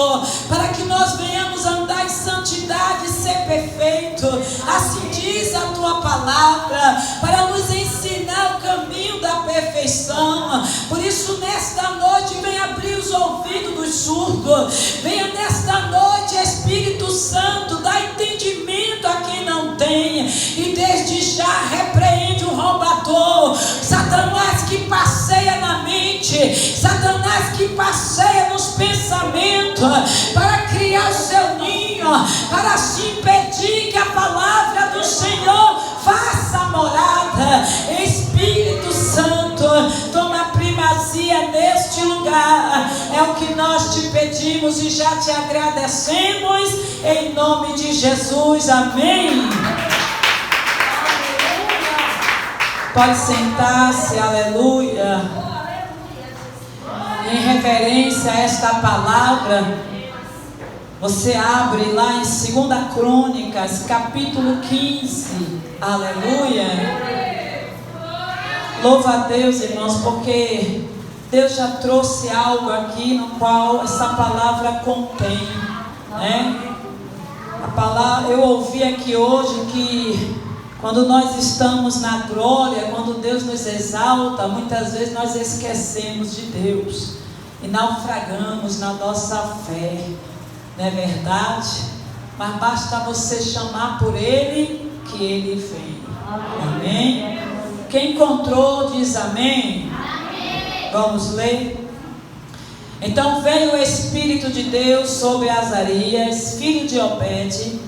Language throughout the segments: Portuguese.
Senhor, para que nós venhamos andar em santidade e ser perfeito. Assim diz a tua palavra, para nos ensinar o caminho da perfeição. Por isso, nesta noite, venha abrir os ouvidos dos surdos. Venha nesta noite, Espírito Santo, dar entendimento a quem não tem. E desde já repreende o roubador, Satanás que passeia na mente, Satanás que passeia nos pensamentos, para criar o seu ninho, para se impedir que a palavra do Senhor faça morada. Espírito Santo, toma primazia neste lugar. É o que nós te pedimos e já te agradecemos, em nome de Jesus. Amém. Pode sentar-se, aleluia. Em reverência a esta palavra, você abre lá em 2 Crônicas, capítulo 15, aleluia. Louva a Deus, irmãos, porque Deus já trouxe algo aqui no qual essa palavra contém, né? A palavra, eu ouvi aqui hoje que quando nós estamos na glória, quando Deus nos exalta, muitas vezes nós esquecemos de Deus e naufragamos na nossa fé, não é verdade? Mas basta você chamar por Ele, que Ele vem. Amém? Quem encontrou diz amém. Vamos ler? Então veio o Espírito de Deus sobre Azarias, filho de Obed,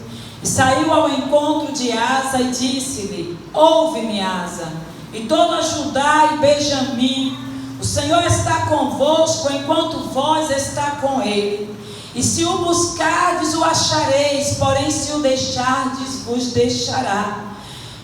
e saiu ao encontro de Asa e disse-lhe: ouve-me, Asa, e toda Judá e Benjamim, o Senhor está convosco, enquanto vós está com ele. E se o buscardes, o achareis, porém se o deixardes, vos deixará.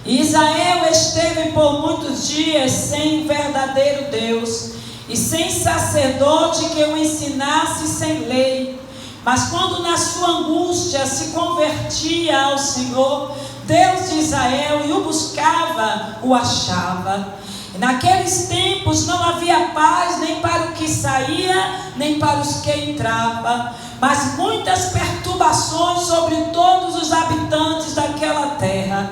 E Israel esteve por muitos dias sem verdadeiro Deus, e sem sacerdote que o ensinasse, sem lei. Mas quando na sua angústia se convertia ao Senhor, Deus de Israel, e o buscava, o achava. E naqueles tempos não havia paz nem para o que saía, nem para os que entrava, mas muitas perturbações sobre todos os habitantes daquela terra.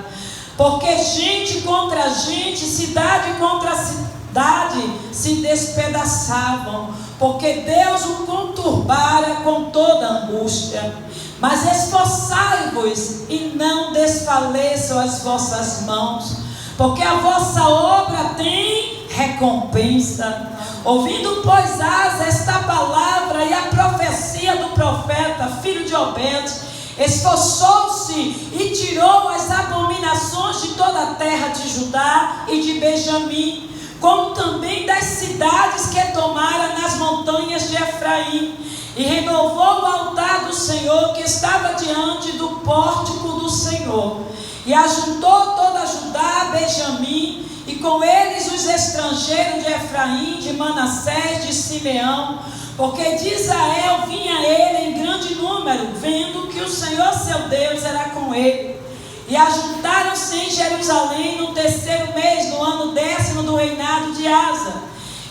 Porque gente contra gente, cidade contra cidade se despedaçavam, porque Deus o conturbara com toda angústia. Mas esforçai-vos e não desfaleçam as vossas mãos, porque a vossa obra tem recompensa. Ouvindo, pois, Asa esta palavra e a profecia do profeta, filho de Obed, esforçou-se e tirou as abominações de toda a terra de Judá e de Benjamim, como também das cidades que tomara nas montanhas de Efraim, e renovou o altar do Senhor que estava diante do pórtico do Senhor, e ajuntou toda Judá, Benjamim, e com eles os estrangeiros de Efraim, de Manassés, de Simeão, porque de Israel vinha ele em grande número, vendo que o Senhor seu Deus era com ele. E ajuntaram-se em Jerusalém no 3º mês, no ano 10º do reinado de Asa.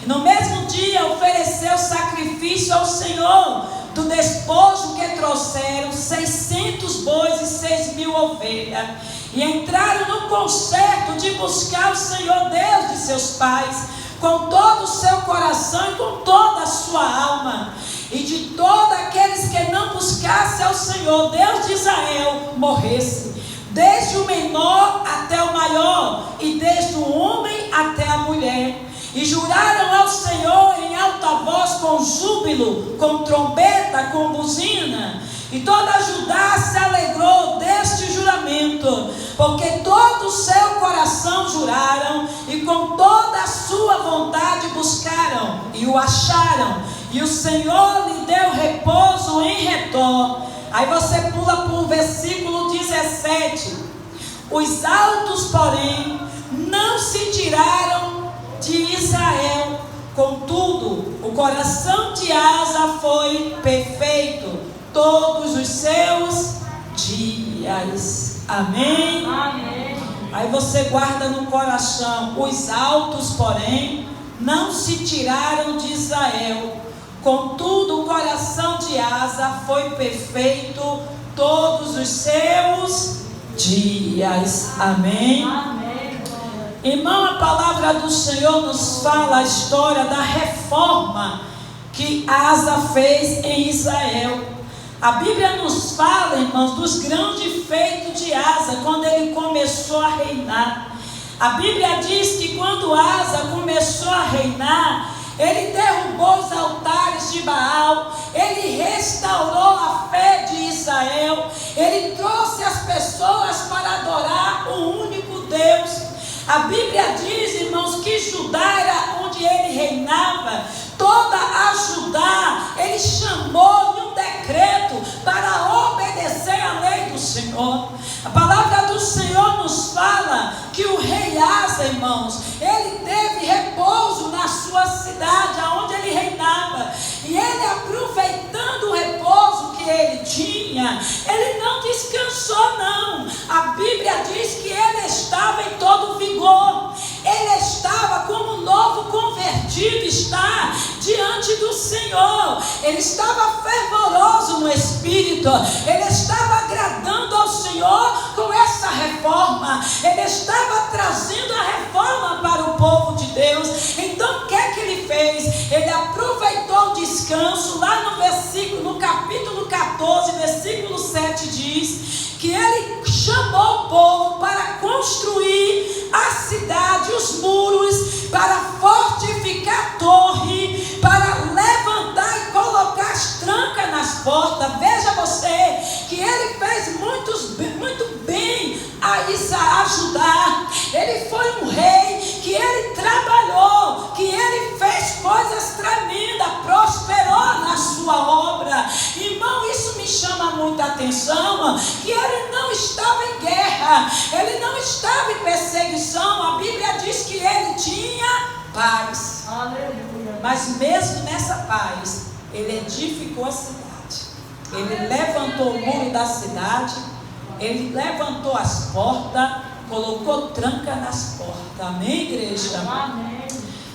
E no mesmo dia ofereceu sacrifício ao Senhor do despojo que trouxeram, 600 bois e 6.000 ovelhas. E entraram no concerto de buscar o Senhor Deus de seus pais, com todo o seu coração e com toda a sua alma. E de todos aqueles que não buscassem ao Senhor Deus de Israel, morresse, desde o menor até o maior, e desde o homem até a mulher. E juraram ao Senhor em alta voz, com júbilo, com trombeta, com buzina. E toda Judá se alegrou deste juramento, porque todo o seu coração juraram, e com toda a sua vontade buscaram, e o acharam, e o Senhor lhe deu repouso em redor. Aí você pula para o versículo 17. Os altos, porém, não se tiraram de Israel, contudo, o coração de Asa foi perfeito todos os seus dias. Amém? Amém. Aí você guarda no coração: os altos, porém, não se tiraram de Israel, contudo o coração de de Asa foi perfeito todos os seus dias. Amém? Amém. Irmão, a palavra do Senhor nos fala a história da reforma que Asa fez em Israel. A Bíblia nos fala, irmãos, dos grandes feitos de Asa quando ele começou a reinar. A Bíblia diz que quando Asa começou a reinar, ele derrubou os altares de Baal, ele restaurou a fé de Israel, ele trouxe as pessoas para adorar o único Deus. A Bíblia diz, irmãos, que Judá era onde ele reinava. Toda a Judá ele chamou de um decreto para obedecer à lei do Senhor. A palavra do Senhor nos fala que o rei Asa, irmãos, ele teve repouso na sua cidade, aonde ele reinava. E ele, aproveitando o repouso que ele tinha, ele não descansou não. A Bíblia diz que ele estava em todo vigor. Ele estava como um novo convertido está diante do Senhor. Ele estava fervoroso no Espírito. Ele estava agradando ao Senhor com essa reforma. Ele estava trazendo a reforma para o povo de Deus. Então o que é que ele fez? Ele aproveitou o descanso. Lá no capítulo 14, versículo 7 diz que ele chamou o povo para construir a cidade, os muros, para fortificar a torre, para levantar e colocar as trancas nas portas. Veja você que ele fez muito bem a Judá. Ele foi um rei que ele trabalhou, que ele fez coisas tremendas, prosperou na sua obra. Irmão, isso me chama muita atenção, que ele não estava em guerra, ele não estava em perseguição. A Bíblia diz que ele tinha paz. Aleluia. Mas mesmo nessa paz, ele edificou a cidade. Ele levantou o muro da cidade, ele levantou as portas, colocou tranca nas portas. Amém, igreja? Amém.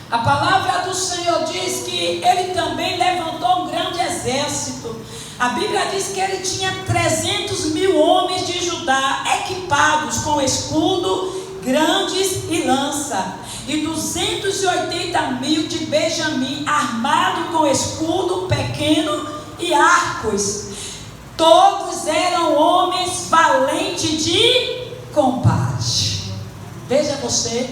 A palavra do Senhor diz que ele também levantou um grande exército. A Bíblia diz que ele tinha 300.000 homens de Judá equipados com escudo, grandes e lança, e 280.000 de Benjamim armados com escudo pequeno e arcos. Todos eram homens valentes de combate. Veja você,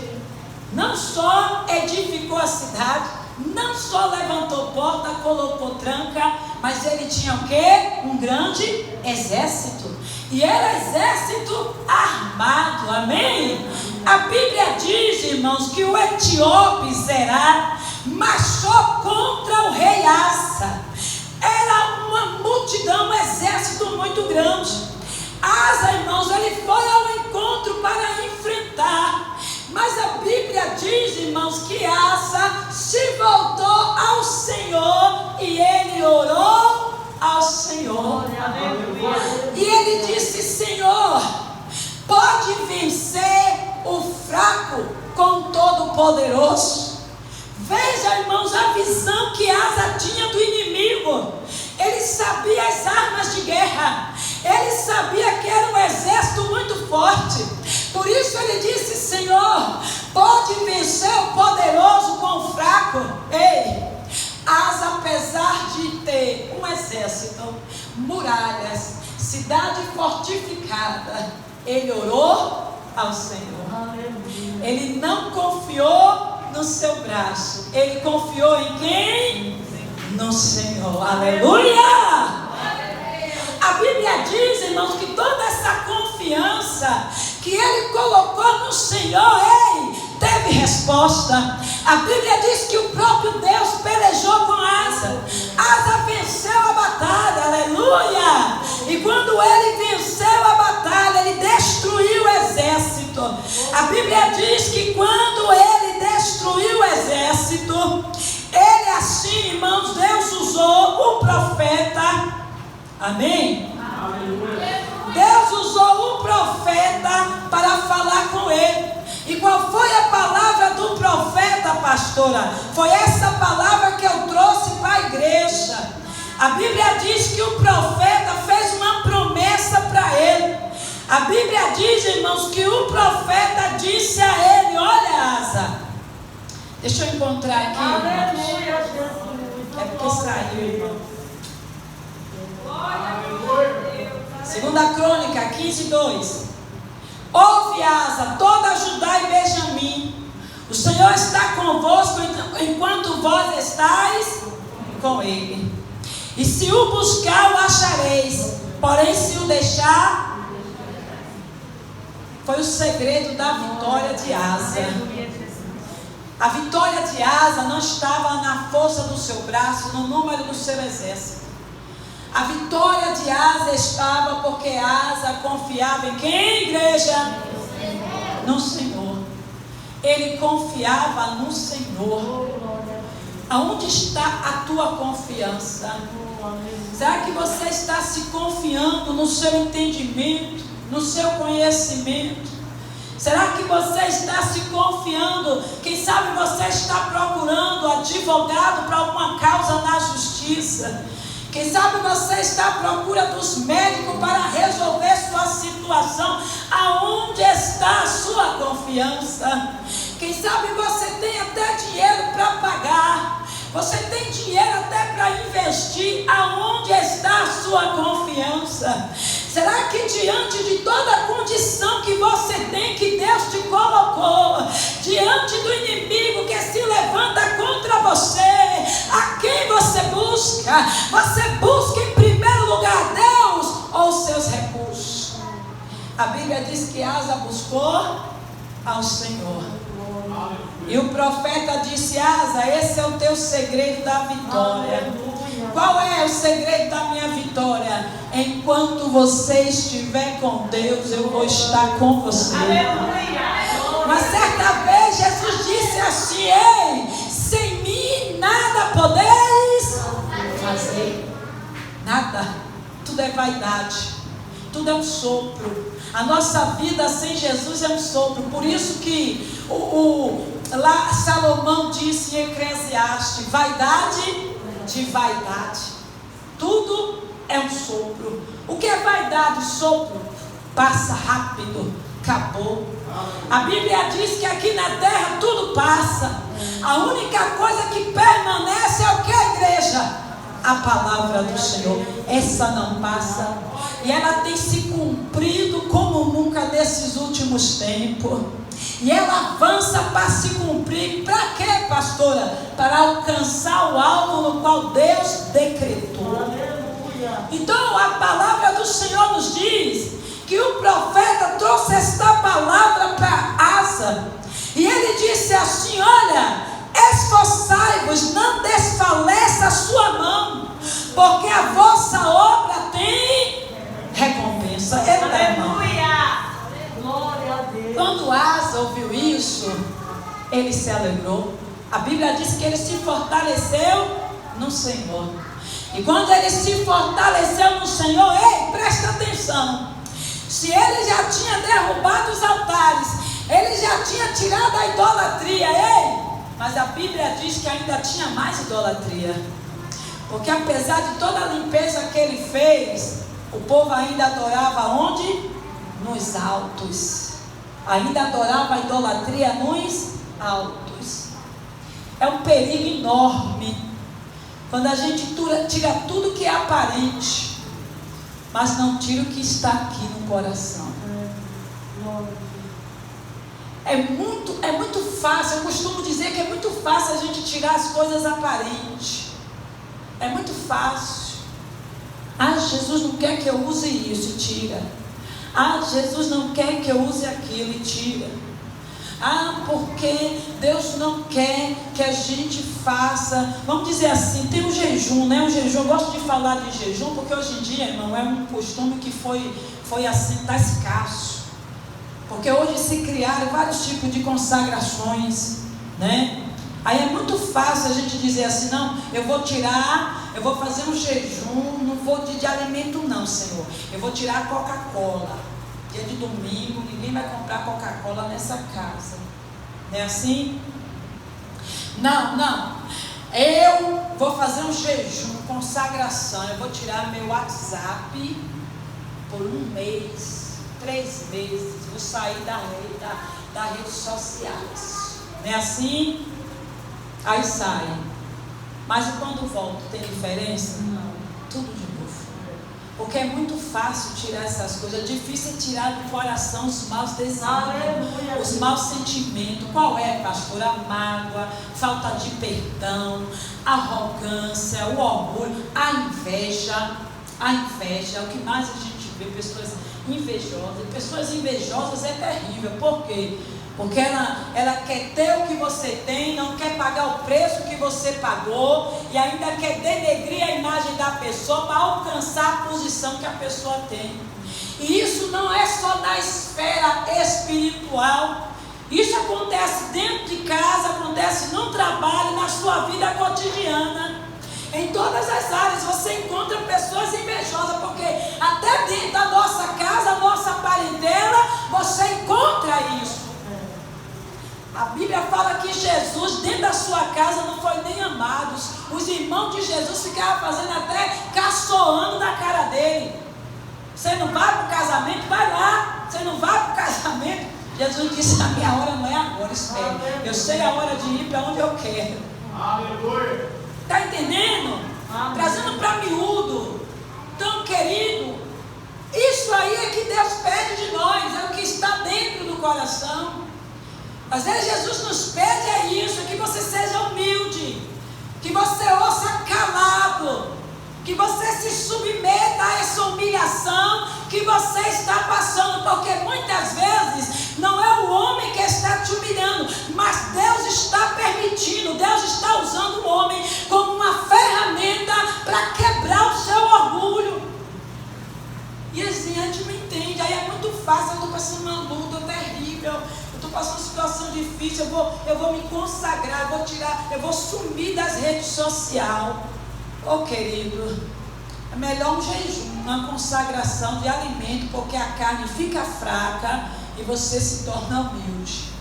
não só edificou a cidade, não só levantou porta, colocou tranca, mas ele tinha o quê? Um grande exército. E era exército armado, amém? A Bíblia diz, irmãos, que o etíope Zerá marchou contra o rei Asa. Era uma multidão, um exército muito grande. Asa, irmãos, ele foi ao encontro para enfrentar. Mas a Bíblia diz, irmãos, que Asa se voltou ao Senhor e ele orou ao Senhor. E ele disse: Senhor, pode vencer o fraco com o Todo-Poderoso. Veja, irmãos, a visão que Asa tinha do inimigo. Ele sabia as armas de guerra. Ele sabia que era um exército muito forte. Por isso ele disse: Senhor, pode vencer o poderoso com o fraco. Ei, Asa, apesar de ter um exército, muralhas, cidade fortificada, ele orou ao Senhor. Ele não confiou no seu braço. Ele confiou em quem? No Senhor. Aleluia! A Bíblia diz, irmãos, que toda essa confiança que ele colocou no Senhor, teve resposta. A Bíblia diz que o próprio Deus pelejou com Asa. Asa venceu a batalha, aleluia! E quando ele venceu a batalha, ele destruiu o exército. A Bíblia diz que quando ele destruiu o exército, ele assim, irmãos, Deus usou o profeta. Amém? Deus usou o profeta para falar com ele. E qual foi a palavra do profeta, pastora? Foi essa palavra que eu trouxe para a igreja. A Bíblia diz que o profeta fez uma promessa para ele. A Bíblia diz, irmãos, que o profeta disse a ele: olha, Asa, deixa eu encontrar aqui, Aleluia, Jesus. É porque saiu, irmão. Segunda Crônica 15:2. Ouve, Asa, toda Judá e Benjamim, o Senhor está convosco enquanto vós estáis com ele. E se o buscar, o achareis. Porém, se o deixar, foi o segredo da vitória de Asa. A vitória de Asa não estava na força do seu braço, no número do seu exército. A vitória de Asa estava porque Asa confiava em quem, igreja? No Senhor. Ele confiava no Senhor. Aonde está a tua confiança? Será que você está se confiando no seu entendimento, no seu conhecimento? Será que você está se confiando? Quem sabe você está procurando advogado para alguma causa na justiça. Quem sabe você está à procura dos médicos para resolver sua situação. Aonde está a sua confiança? Quem sabe você tem até dinheiro para pagar. Você tem dinheiro até para investir. Aonde está a sua confiança? Será que diante de toda a condição que você tem, que Deus te colocou, diante do inimigo que se levanta contra você, a quem você busca? Você busca em primeiro lugar Deus ou os seus recursos? A Bíblia diz que Asa buscou ao Senhor. E o profeta disse: Asa, esse é o teu segredo da vitória. Qual é o segredo da minha vitória? Enquanto você estiver com Deus, eu vou estar com você. Mas certa vez Jesus disse assim: ei, sem mim nada podeis fazer. Nada. Tudo é vaidade. Tudo é um sopro. A nossa vida sem Jesus é um sopro. Por isso que lá Salomão disse em Eclesiastes: vaidade de vaidade. Tudo é um sopro. O que é vaidade? Sopro. Passa rápido. Acabou. A Bíblia diz que aqui na terra tudo passa. A única coisa que permanece é o que, a igreja? A palavra do Senhor. Essa não passa. E ela tem se cumprido como nunca nesses últimos tempos. E ela avança para se cumprir. Para quê, pastora? Para alcançar o alvo no qual Deus decretou. Aleluia. Então a palavra do Senhor nos diz que o profeta trouxe esta palavra para Asa. E ele disse assim: olha, esforçai-vos, não desfaleça a sua mão, porque a vossa obra tem recompensa eterna. Quando Asa ouviu isso, ele se alegrou. A Bíblia diz que ele se fortaleceu no Senhor. E quando ele se fortaleceu no Senhor, ei, presta atenção. Se ele já tinha derrubado os altares, ele já tinha tirado a idolatria, ei, mas a Bíblia diz que ainda tinha mais idolatria. Porque apesar de toda a limpeza que ele fez, o povo ainda adorava onde? Nos altos. Ainda adorava a idolatria nos altos. É um perigo enorme quando a gente tira tudo que é aparente, mas não tira o que está aqui no coração. É muito fácil. Eu costumo dizer que é muito fácil a gente tirar as coisas aparentes. É muito fácil. Ah, Jesus não quer que eu use isso, e tira. Ah, Jesus não quer que eu use aquilo, e tira. Ah, porque Deus não quer que a gente faça, vamos dizer assim, tem um jejum, né? Um jejum, eu gosto de falar de jejum, porque hoje em dia, irmão, é um costume que foi assim, está escasso. Porque hoje se criaram vários tipos de consagrações, né? Aí é muito fácil a gente dizer assim: não, eu vou tirar, eu vou fazer um jejum, não vou de alimento não, Senhor. Eu vou tirar a Coca-Cola. Dia de domingo, ninguém vai comprar Coca-Cola nessa casa. Não é assim? Não. Eu vou fazer um jejum, consagração. consagração. Eu vou tirar meu WhatsApp por 1 mês, 3 meses. Vou sair das redes sociais. Não é assim? Aí sai. Mas e quando volto, tem diferença? Não. Tudo de novo. Porque é muito fácil tirar essas coisas. É difícil tirar do coração os maus desejos, os maus sentimentos. Qual é, pastor? A mágoa, falta de perdão, a arrogância, o orgulho, a inveja. A inveja é o que mais a gente vê. Pessoas invejosas. Pessoas invejosas é terrível. Por quê? Porque ela quer ter o que você tem, não quer pagar o preço que você pagou e ainda quer denegrir a imagem da pessoa para alcançar a posição que a pessoa tem. E isso não é só na esfera espiritual. Isso acontece dentro de casa, acontece no trabalho, na sua vida cotidiana. Em todas as áreas você encontra pessoas invejosas, porque até dentro da nossa casa, nossa parentela, você encontra isso. A Bíblia fala que Jesus, dentro da sua casa, não foi nem amado. Os irmãos de Jesus ficavam fazendo até caçoando na cara dele. Você não vai para o casamento? Vai lá. Você não vai para o casamento? Jesus disse: a minha hora não é agora, espere. Eu sei a hora de ir para onde eu quero. Aleluia. Está entendendo? Trazendo para miúdo. Tão querido. Isso aí é que Deus pede de nós. É o que está dentro do coração. Às vezes Jesus nos pede isso, que você seja humilde, que você ouça calado, que você se submeta a essa humilhação que você está passando, porque muitas vezes não é o homem que está te humilhando, mas Deus está permitindo, Deus está usando o homem como uma ferramenta para quebrar o seu orgulho. E assim, a gente não entende, aí é muito fácil. Eu estou passando uma luta terrível, estou passando uma situação difícil, eu vou me consagrar, eu vou sumir das redes sociais. Querido, é melhor um jejum, uma consagração de alimento, porque a carne fica fraca e você se torna humilde.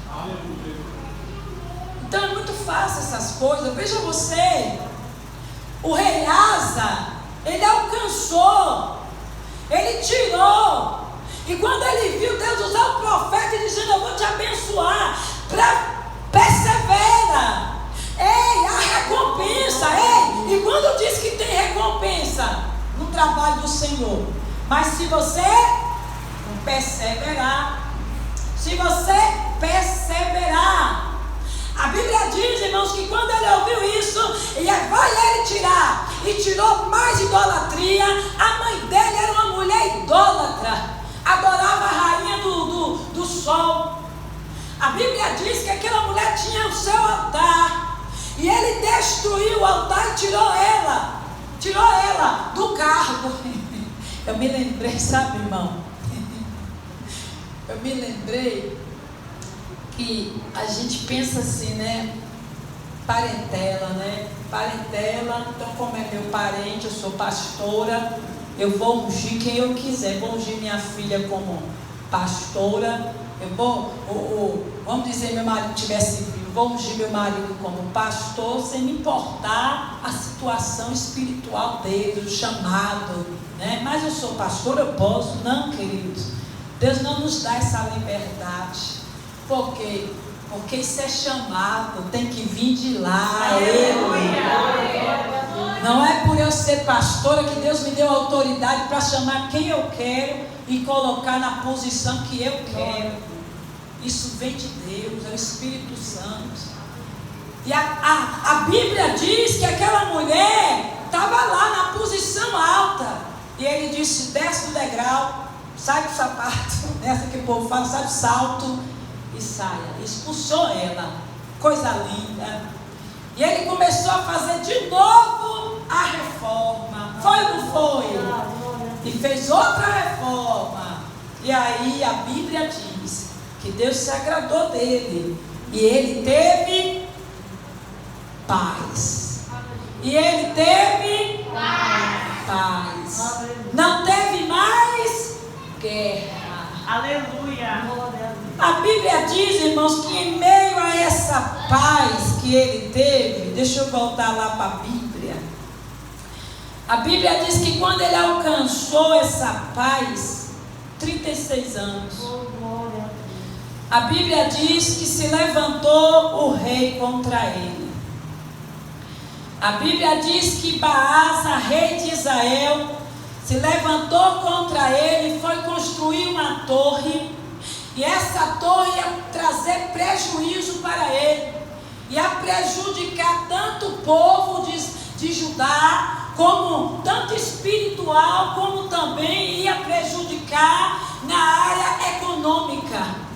Então é muito fácil essas coisas. Veja você, o rei Asa, ele alcançou, ele tirou. E quando ele viu Deus usar o profeta e dizendo: eu vou te abençoar, persevera. Ei, a recompensa, ei. E quando diz que tem recompensa no trabalho do Senhor, mas se você perseverar, a Bíblia diz, irmãos, que quando ele ouviu isso, vai ele tirar, e tirou mais idolatria. A mãe dele era uma mulher idólatra, adorava a rainha do sol. A Bíblia diz que aquela mulher tinha o seu altar, e ele destruiu o altar e tirou ela do cargo. Eu me lembrei, sabe, irmão? Eu me lembrei que a gente pensa assim, né? Parentela, né? Parentela, então como é meu parente, eu sou pastora, eu vou ungir quem eu quiser. Vou ungir minha filha como pastora. Eu vou, vamos dizer, meu marido tivesse vivo, vou ungir meu marido como pastor, sem me importar a situação espiritual dele, o chamado, né? Mas eu sou pastor, eu posso. Não, queridos, Deus não nos dá essa liberdade. Por quê? Porque isso é chamado, tem que vir de lá. Não é por eu ser pastora que Deus me deu autoridade para chamar quem eu quero e colocar na posição que eu quero. Isso vem de Deus, é o Espírito Santo. E a Bíblia diz que aquela mulher estava lá na posição alta, e ele disse: desce do degrau, sai do sapato, nessa que o povo fala, sai do salto e saia. Expulsou ela, coisa linda. E ele começou a fazer de novo a reforma. Foi ou não foi? E fez outra reforma. E aí a Bíblia diz que Deus se agradou dele, e ele teve paz. E ele teve paz. Não teve mais guerra. Aleluia. A Bíblia diz, irmãos, que em meio a essa paz que ele teve, deixa eu voltar lá para a Bíblia. A Bíblia diz que quando ele alcançou essa paz, 36 anos, a Bíblia diz que se levantou o rei contra ele. A Bíblia diz que Baasa, rei de Israel, se levantou contra ele e foi construir uma torre. E essa torre ia trazer prejuízo para ele. Ia prejudicar tanto o povo de Judá, como tanto espiritual, como também ia prejudicar na área econômica.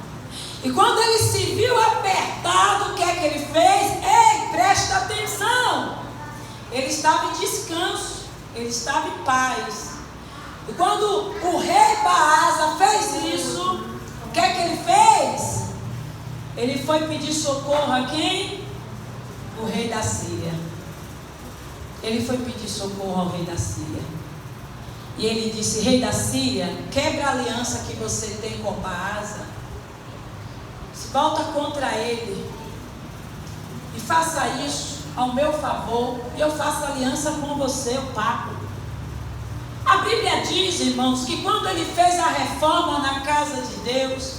E quando ele se viu apertado, o que é que ele fez? Ei, presta atenção! Ele estava em descanso, ele estava em paz. E quando o rei Baasa fez isso, o que é que ele fez? Ele foi pedir socorro a quem? O rei da Síria. Ele foi pedir socorro ao rei da Síria. E ele disse: rei da Síria, quebra a aliança que você tem com Baasa. Volta contra ele e faça isso ao meu favor, e eu faço aliança com você, o pacto. A Bíblia diz, irmãos, que quando ele fez a reforma na casa de Deus,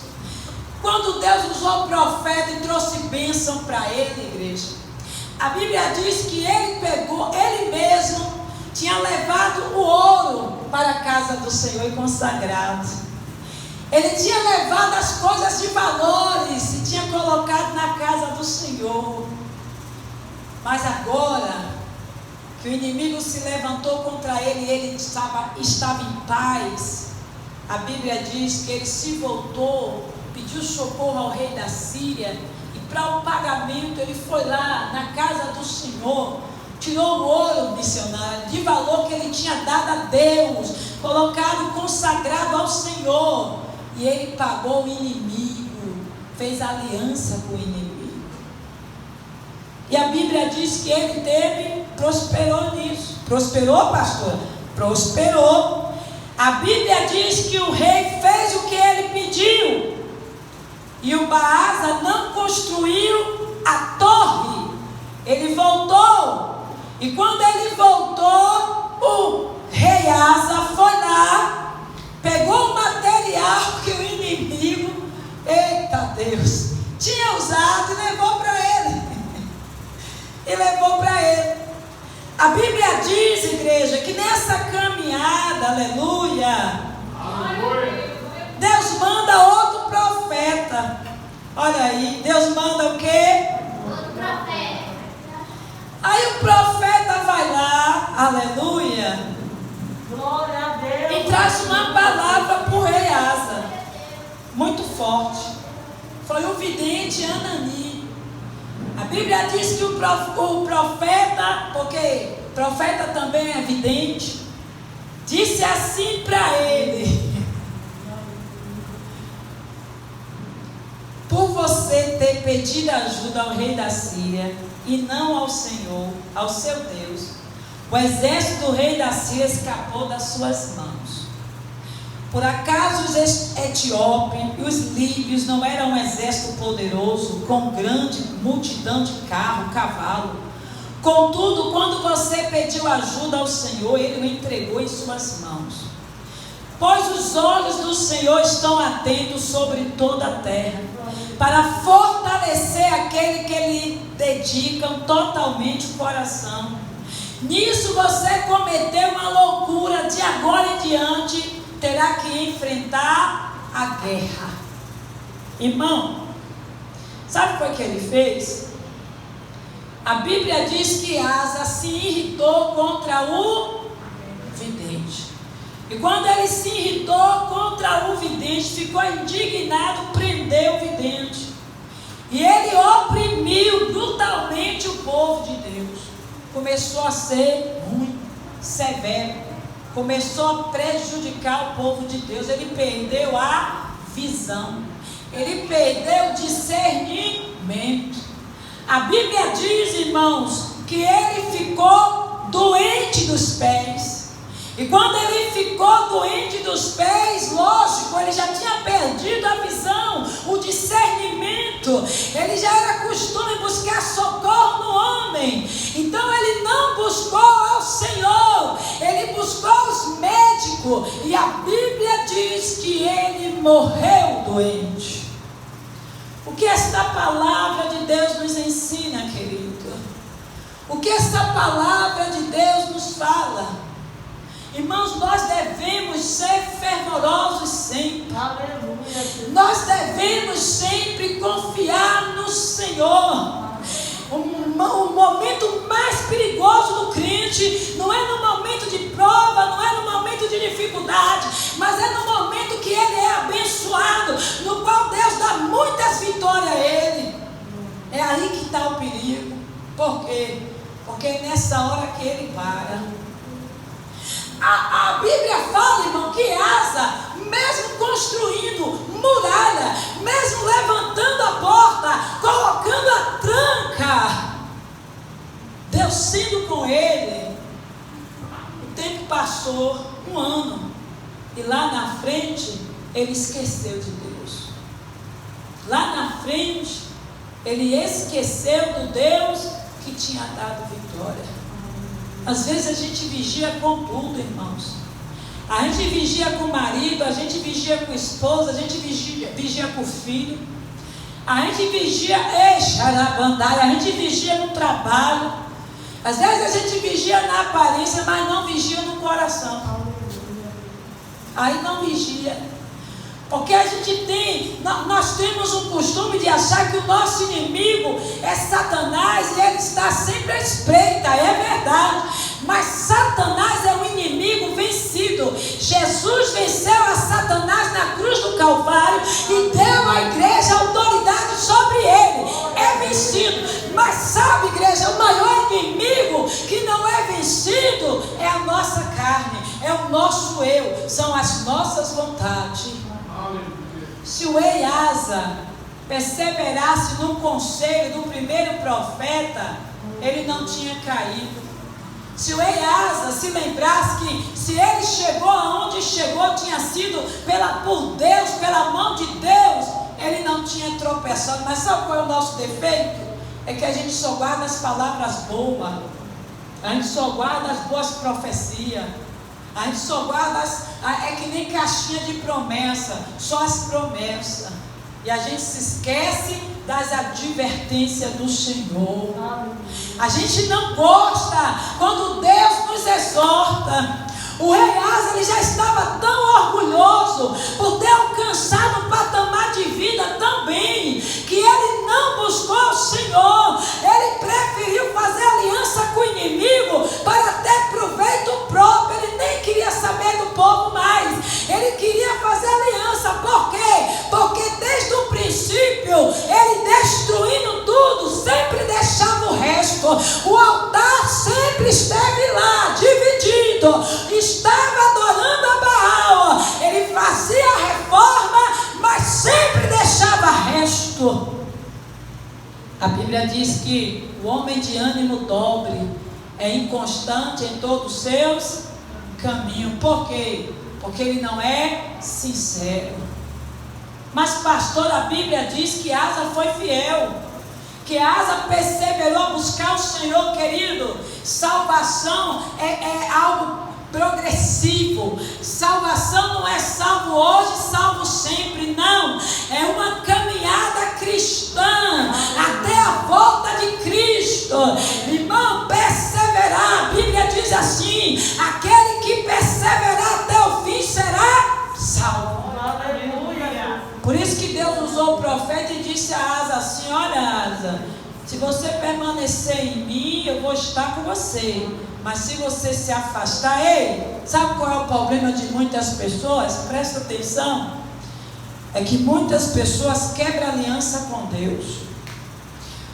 quando Deus usou o profeta e trouxe bênção para ele, igreja, a Bíblia diz que ele pegou, ele mesmo tinha levado o ouro para a casa do Senhor e consagrado. Ele tinha levado as coisas de valores e tinha colocado na casa do Senhor. Mas agora que o inimigo se levantou contra ele e ele estava em paz, a Bíblia diz que ele se voltou, pediu socorro ao rei da Síria, e para o pagamento ele foi lá na casa do Senhor, tirou o ouro missionário de valor que ele tinha dado a Deus, colocado, consagrado ao Senhor. E ele pagou o inimigo, fez aliança com o inimigo. E a Bíblia diz que ele prosperou nisso. Prosperou, pastor? Prosperou. A Bíblia diz que o rei fez o que ele pediu. E o Baasa não construiu a torre. Ele voltou. E quando ele voltou, o rei Asa foi lá, pegou o material que o inimigo, eita Deus, tinha usado e levou para ele. A Bíblia diz, igreja, que nessa caminhada, aleluia, Deus manda outro profeta. Olha aí, Deus manda o quê? Outro profeta. Aí o profeta vai lá, aleluia, glória a Deus, e traz uma palavra para o rei Asa, muito forte. Foi o vidente Anani. A Bíblia diz que o profeta, porque profeta também é vidente, disse assim para ele: por você ter pedido ajuda ao rei da Síria e não ao Senhor, ao seu Deus, o exército do rei da Síria escapou das suas mãos. Por acaso os etíopes e os líbios não eram um exército poderoso, com grande multidão de carro, cavalo? Contudo, quando você pediu ajuda ao Senhor, Ele o entregou em suas mãos. Pois os olhos do Senhor estão atentos sobre toda a terra, para fortalecer aquele que lhe dedicam totalmente o coração. Nisso você cometeu uma loucura, de agora em diante terá que enfrentar a guerra. Irmão, sabe o que ele fez? A Bíblia diz que Asa se irritou contra o vidente. E quando ele se irritou contra o vidente, ficou indignado, prendeu o vidente. E ele oprimiu brutalmente o povo de Deus. Começou a ser ruim, severo. Começou a prejudicar o povo de Deus. Ele perdeu a visão. Ele perdeu o discernimento. A Bíblia diz, irmãos, que ele ficou doente dos pés. E quando ele ficou doente dos pés, lógico, ele já tinha perdido a visão, o discernimento. Ele já era costume buscar socorro no homem. Então ele não buscou ao Senhor. médico e a Bíblia diz que ele morreu doente. O que esta palavra de Deus nos ensina, querido? O que esta palavra de Deus nos fala? Irmãos, nós devemos ser fervorosos sempre. Aleluia. Nós devemos sempre confiar no Senhor. O momento mais perigoso do crente não é no momento de prova, não é no momento de dificuldade, mas é no momento que ele é abençoado, no qual Deus dá muitas vitórias a ele. É aí que está o perigo. Por quê? Porque é nessa hora que ele para. A Bíblia fala, irmão, que Asa, mesmo construindo muralha, mesmo levantando a porta, colocando a tranca, Deus sendo com ele, o tempo passou, 1 ano, e lá na frente, ele esqueceu de Deus. Lá na frente, ele esqueceu do Deus que tinha dado vitória. Às vezes a gente vigia com tudo, irmãos. A gente vigia com o marido, a gente vigia com a esposa, a gente vigia com o filho. A gente vigia, a gente vigia no trabalho. Às vezes a gente vigia na aparência, mas não vigia no coração. Aí não vigia. Porque a gente nós temos um costume de achar que o nosso inimigo é Satanás e ele está sempre à espreita, é verdade. Mas Satanás é um inimigo vencido. Jesus venceu a Satanás na cruz do Calvário e deu à igreja autoridade sobre ele. É vencido. Mas sabe, igreja, o maior inimigo que não é vencido é a nossa carne, é o nosso eu, são as nossas vontades. Se o rei Asa perseverasse no conselho do primeiro profeta, ele não tinha caído. Se o rei Asa se lembrasse que se ele chegou aonde chegou, tinha sido por Deus, pela mão de Deus, ele não tinha tropeçado. Mas sabe qual é o nosso defeito? É que a gente só guarda as palavras boas, a gente só guarda as boas profecias. A gente só guarda, é que nem caixinha de promessa, só as promessas. E a gente se esquece das advertências do Senhor. A gente não gosta quando Deus nos exorta. O rei Asa, ele já estava tão orgulhoso por ter alcançado um patamar de vida tão bem, que ele não buscou o Senhor. Ele preferiu fazer aliança com o inimigo para ter proveito próprio. Ele nem queria saber do povo mais. Ele queria fazer aliança. Por quê? Porque desde o princípio, ele destruindo tudo, sempre deixava o resto. O altar sempre esteve lá, dividido. Estava adorando a Baal. Ele fazia a reforma, mas sempre deixava resto. A Bíblia diz que o homem de ânimo dobre é inconstante em todos os seus caminhos. Por quê? Porque ele não é sincero. Mas pastor, a Bíblia diz que Asa foi fiel, que Asa perseverou a buscar o Senhor, querido. Salvação é algo progressivo. Salvação não é salvo hoje, salvo sempre, não. É uma caminhada cristã até a volta de Cristo. Irmão, perseverar. A Bíblia diz assim: aquele que perseverar até o fim será salvo. Aleluia. Por isso que Deus usou o profeta e disse a Asa assim: olha, Asa, se você permanecer em mim, eu vou estar com você. Mas se você se afastar, sabe qual é o problema de muitas pessoas? Presta atenção. É que muitas pessoas quebram aliança com Deus.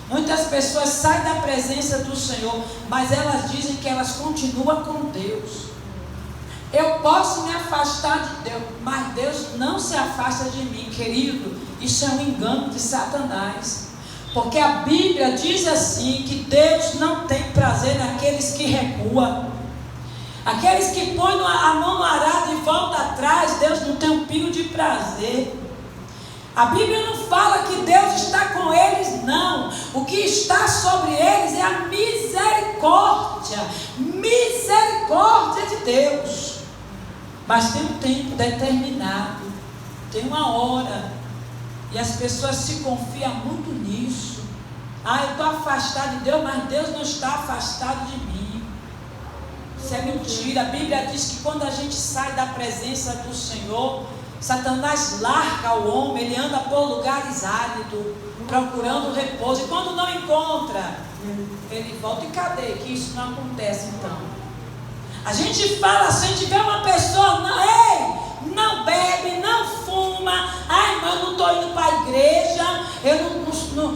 Muitas pessoas saem da presença do Senhor, mas elas dizem que elas continuam com Deus. Eu posso me afastar de Deus, mas Deus não se afasta de mim, querido. Isso é um engano de Satanás. Porque a Bíblia diz assim, que Deus não tem prazer naqueles que recuam. Aqueles que põem a mão no arado e voltam atrás, Deus não tem um pingo de prazer. A Bíblia não fala que Deus está com eles, não. O que está sobre eles é a misericórdia. Misericórdia de Deus. Mas tem um tempo determinado, tem uma hora, e as pessoas se confiam muito nisso. Eu estou afastado de Deus, mas Deus não está afastado de mim. Isso é mentira. A Bíblia diz que quando a gente sai da presença do Senhor, Satanás larga o homem, ele anda por lugares áridos, procurando repouso, e quando não encontra, ele volta. E cadê que isso não acontece então? A gente fala assim, a gente vê uma pessoa, não bebe, não fuma, irmã, eu não estou indo para a igreja, eu não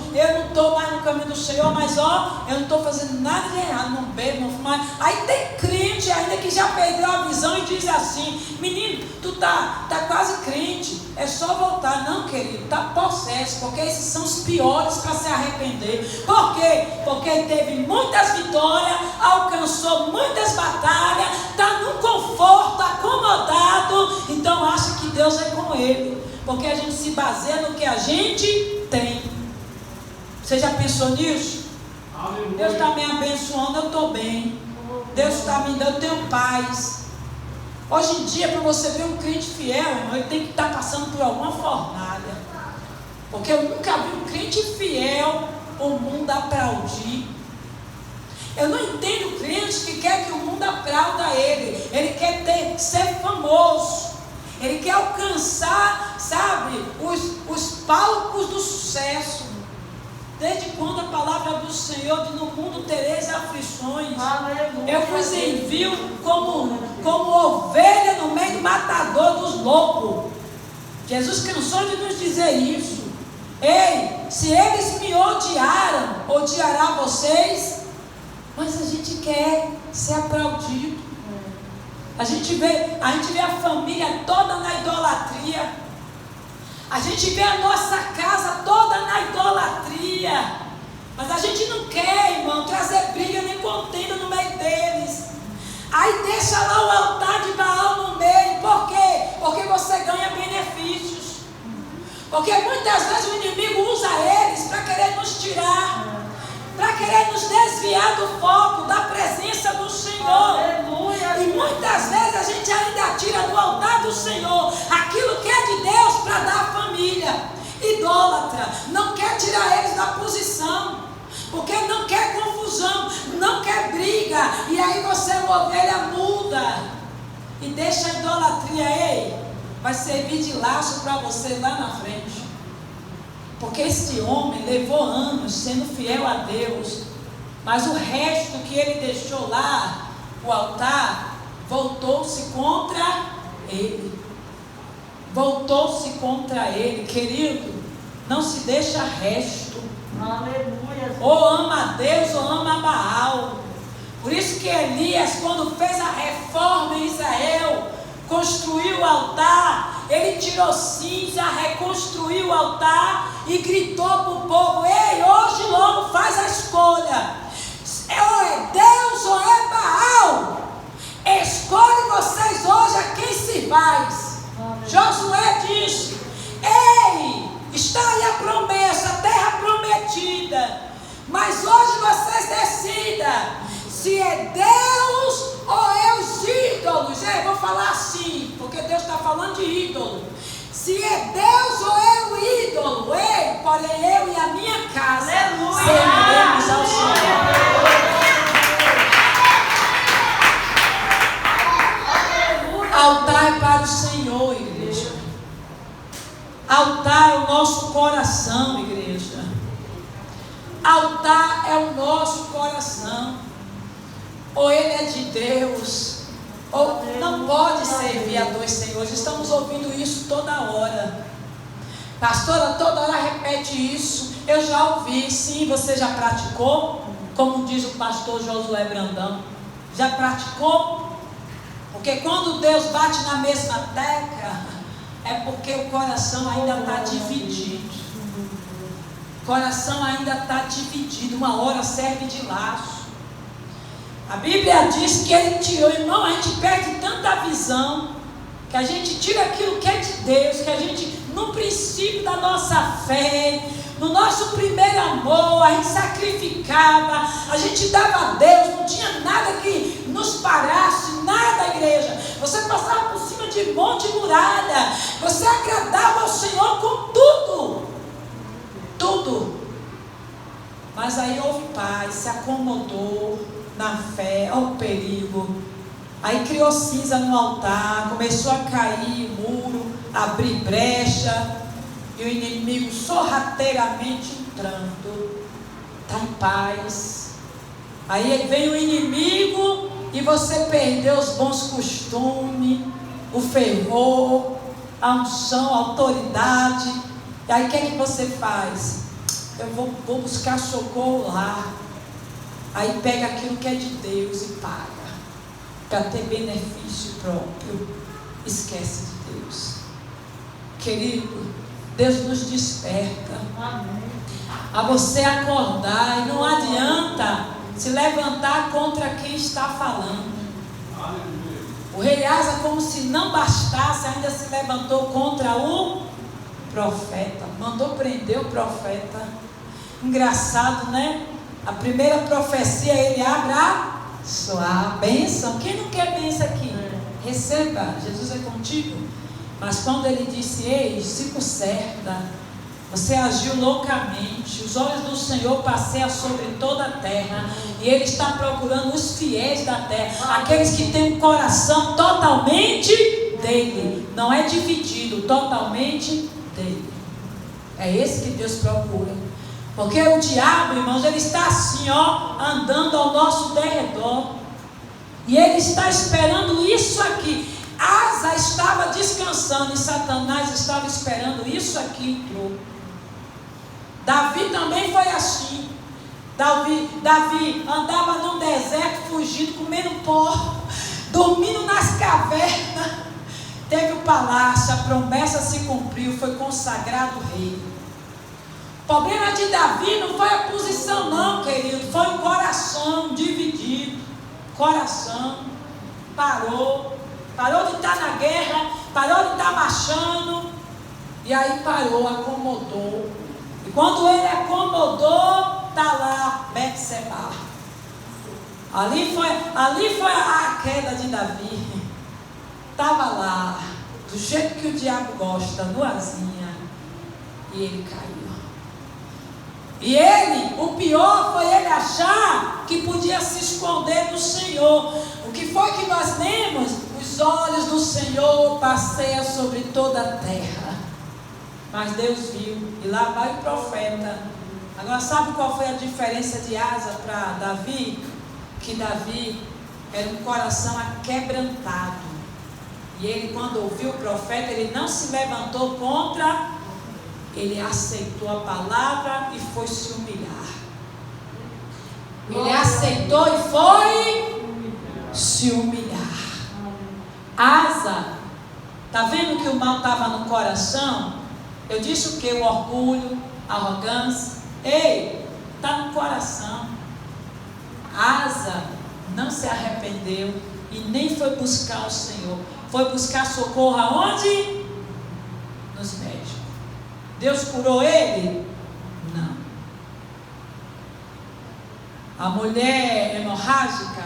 estou mais no caminho do Senhor, mas eu não estou fazendo nada de errado, não bebo, não fumo. Aí tem crente ainda que já perdeu a visão e diz assim: menino, tu tá quase crente, é só voltar. Não, querido, tá possesso, porque esses são os piores para se arrepender. Por quê? Porque teve muitas vitórias, alcançou muitas batalhas, está num conforto, acomodado, então acha que Deus é com ele, porque a gente se baseia no que a gente tem. Você já pensou nisso? Aleluia. Deus está me abençoando, eu estou bem. Deus está me dando, eu tenho paz. Hoje em dia, para você ver um crente fiel, irmão, ele tem que estar passando por alguma fornalha, porque eu nunca vi um crente fiel o mundo aplaudir. Eu não entendo crente que quer que o mundo aplauda ele. Ele quer ser famoso, ele quer alcançar, sabe, os palcos do sucesso. Desde quando a palavra do Senhor diz: no mundo tereis aflições? Aleluia. Eu vos envio como ovelha no meio do matador dos lobos. Jesus cansou de nos dizer isso. Ei, se eles me odiaram, odiará vocês. Mas a gente quer ser aplaudido. A gente vê a família toda na idolatria. A gente vê a nossa casa toda na idolatria. Mas a gente não quer, irmão, trazer briga nem contenda no meio deles. Aí deixa lá o altar de Baal no meio. Por quê? Porque você ganha benefícios. Porque muitas vezes o inimigo usa eles para querer nos tirar, para querer nos desviar do foco, da presença do Senhor. Aleluia. E muitas vezes a gente ainda tira do altar do Senhor aquilo que é de Deus para dar à família. Idólatra, não quer tirar eles da posição, porque não quer confusão, não quer briga. E aí você, uma ovelha, muda e deixa a idolatria. Vai servir de laço para você lá na frente. Porque esse homem levou anos sendo fiel a Deus, mas o resto que ele deixou lá, o altar, voltou-se contra ele. Voltou-se contra ele. Querido, não se deixa resto. Aleluia. Ou ama a Deus ou ama a Baal. Por isso que Elias, quando fez a reforma em Israel, construiu o altar, ele tirou cinza, reconstruiu o altar e gritou para o povo: ei, hoje logo faz a escolha, ou é Deus ou é Baal, escolhe vocês hoje a quem servais. Josué disse: ei, está aí a promessa, a terra prometida, mas hoje vocês decidam se é Deus ou é os ídolos. Eu vou falar assim, porque Deus está falando de ídolo. Se é Deus ou é o ídolo, porém eu e a minha casa serviremos ao Senhor. Altar é para o Senhor, igreja. Altar é o nosso coração, igreja. Altar é o nosso coração. Ou ele é de Deus, ou não pode servir a dois senhores. Estamos ouvindo isso toda hora. Pastora, toda hora repete isso. Eu já ouvi. Sim, você já praticou? Como diz o pastor Josué Brandão, já praticou? Porque quando Deus bate na mesma tecla, é porque o coração ainda está dividido. O coração ainda está dividido. Uma hora serve de laço. A Bíblia diz que ele tirou, irmão, a gente perde tanta visão, que a gente tira aquilo que é de Deus, que a gente, no princípio da nossa fé, no nosso primeiro amor, a gente sacrificava, a gente dava a Deus, não tinha nada que nos parasse, nada, igreja. Você passava por cima de de monte e muralha. Você agradava ao Senhor com tudo. Tudo. Mas aí houve paz, se acomodou na fé, ao perigo. Aí criou cinza no altar, começou a cair o muro, abrir brecha, e o inimigo sorrateiramente entrando. Está em paz. Aí vem o inimigo e você perdeu os bons costumes, o fervor, a unção, a autoridade. E aí o que é que você faz? Eu vou buscar socorro lá. Aí pega aquilo que é de Deus e paga, para ter benefício próprio. Esquece de Deus. Querido, Deus nos desperta. Amém. A você acordar, e não adianta se levantar contra quem está falando. O rei Asa, como se não bastasse, ainda se levantou contra o profeta, mandou prender o profeta. Engraçado, né? A primeira profecia, ele abre a sua bênção. Quem não quer bênção aqui? Receba, Jesus é contigo. Mas quando ele disse: ei, se conserta, você agiu loucamente, os olhos do Senhor passeiam sobre toda a terra, e Ele está procurando os fiéis da terra, aqueles que têm um coração totalmente dele, não é dividido, totalmente dele. É esse que Deus procura, porque o diabo, irmãos, ele está assim, ó, andando ao nosso derredor, e ele está esperando isso aqui. Asa estava descansando e Satanás estava esperando isso aqui. Entrou. Davi também foi assim. Davi andava no deserto, fugindo, comendo pó, dormindo nas cavernas. Teve o palácio, a promessa se cumpriu, foi consagrado rei. O problema de Davi não foi a posição não, querido, foi o coração dividido. Coração parou de estar na guerra, parou de estar marchando, e aí parou, acomodou. E quando ele acomodou, está lá Betseba. Ali foi a queda de Davi. Estava lá, do jeito que o diabo gosta, no asinha, e ele caiu. E ele, o pior foi ele achar que podia se esconder do Senhor. O que foi que nós lemos? Os olhos do Senhor passeiam sobre toda a terra. Mas Deus viu, e lá vai o profeta. Agora sabe qual foi a diferença de Asa para Davi? Que Davi era um coração aquebrantado. E ele, quando ouviu o profeta, ele não se levantou contra, ele aceitou a palavra e foi se humilhar. Ele aceitou e foi se humilhar. Asa, está vendo que o mal estava no coração? Eu disse o que? O orgulho, a arrogância. Ei, está no coração. Asa não se arrependeu e nem foi buscar o Senhor. Foi buscar socorro aonde? Nos médicos. Deus curou ele? Não. A mulher hemorrágica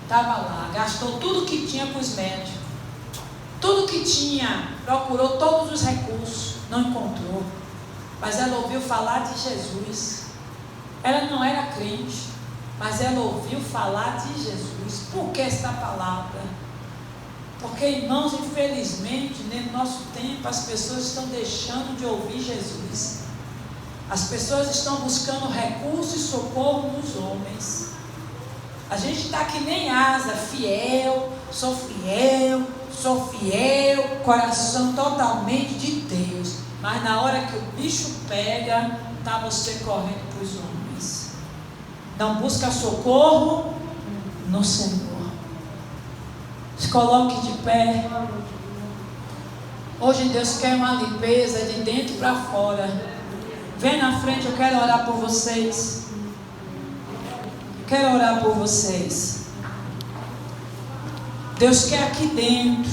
estava lá, gastou tudo que tinha com os médicos. Tudo que tinha, procurou todos os recursos, não encontrou. Mas ela ouviu falar de Jesus. Ela não era crente, mas ela ouviu falar de Jesus. Por que esta palavra? Porque, irmãos, infelizmente, no nosso tempo, as pessoas estão deixando de ouvir Jesus. As pessoas estão buscando recurso e socorro nos homens. A gente está que nem Asa, fiel, sou fiel, coração totalmente de Deus. Mas na hora que o bicho pega, está você correndo para os homens. Não busca socorro no Senhor. Se coloque de pé. Hoje Deus quer uma limpeza de dentro para fora. Vem na frente, eu quero orar por vocês. Quero orar por vocês. Deus quer aqui dentro